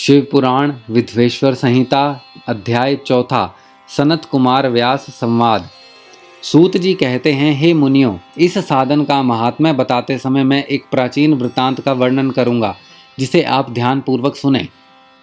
शिव पुराण विधवेश्वर संहिता अध्याय चौथा सनत कुमार व्यास संवाद। सूत जी कहते हैं, हे मुनियों, इस साधन का महात्म्य बताते समय मैं एक प्राचीन वृत्तांत का वर्णन करूंगा, जिसे आप ध्यान पूर्वक सुने।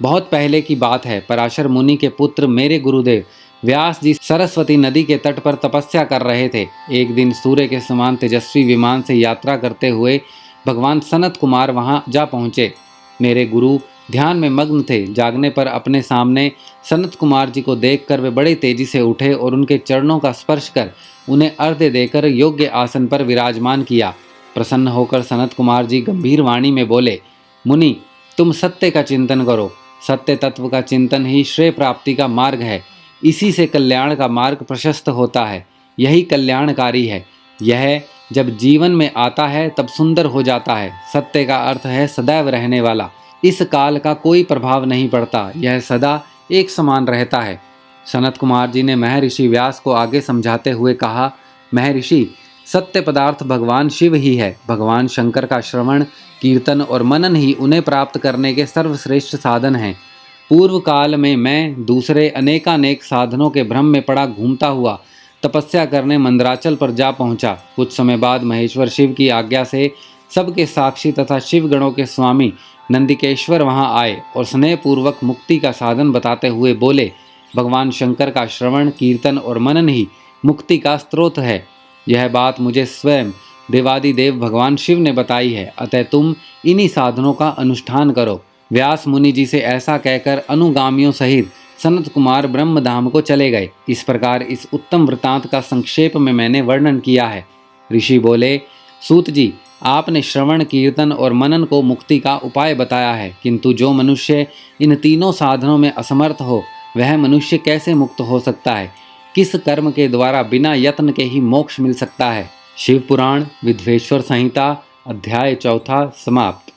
बहुत पहले की बात है। पराशर मुनि के पुत्र मेरे गुरुदेव व्यास जी सरस्वती नदी के तट पर तपस्या कर रहे थे। एक दिन सूर्य के समान तेजस्वी विमान से यात्रा करते हुए भगवान सनत कुमार वहां जा पहुंचे। मेरे गुरु ध्यान में मग्न थे। जागने पर अपने सामने सनत कुमार जी को देखकर वे बड़े तेजी से उठे और उनके चरणों का स्पर्श कर उन्हें अर्घ्य देकर योग्य आसन पर विराजमान किया। प्रसन्न होकर सनत कुमार जी गंभीर वाणी में बोले, मुनि, तुम सत्य का चिंतन करो। सत्य तत्व का चिंतन ही श्रेय प्राप्ति का मार्ग है। इसी से कल्याण का मार्ग प्रशस्त होता है। यही कल्याणकारी है। यह जब जीवन में आता है तब सुंदर हो जाता है। सत्य का अर्थ है सदैव रहने वाला। इस काल का कोई प्रभाव नहीं पड़ता। यह सदा एक समान रहता है। सनत कुमार जी ने महर्षि व्यास को आगे समझाते हुए कहा, महर्षि, सत्य पदार्थ भगवान शिव ही है। भगवान शंकर का श्रवण, कीर्तन और मनन ही उन्हें प्राप्त करने के सर्वश्रेष्ठ साधन हैं। पूर्व काल में मैं दूसरे अनेकानेक साधनों के भ्रम में पड़ा घूमता हुआ तपस्या करने मंदराचल पर जा पहुंचा। कुछ समय बाद महेश्वर शिव की आज्ञा से सबके साक्षी तथा शिव गणों के स्वामी नंदिकेश्वर वहां आए और स्नेहपूर्वक मुक्ति का साधन बताते हुए बोले, भगवान शंकर का श्रवण, कीर्तन और मनन ही मुक्ति का स्रोत है। यह बात मुझे स्वयं देवादिदेव भगवान शिव ने बताई है। अतः तुम इन्हीं साधनों का अनुष्ठान करो। व्यास मुनि जी से ऐसा कहकर अनुगामियों सहित सनत कुमार ब्रह्मधाम को चले गए। इस प्रकार इस उत्तम वृतांत का संक्षेप में मैंने वर्णन किया है। ऋषि बोले, सूत जी, आपने श्रवण, कीर्तन और मनन को मुक्ति का उपाय बताया है, किंतु जो मनुष्य इन तीनों साधनों में असमर्थ हो, वह मनुष्य कैसे मुक्त हो सकता है? किस कर्म के द्वारा बिना यत्न के ही मोक्ष मिल सकता है? शिव पुराण विधवेश्वर संहिता अध्याय चौथा समाप्त।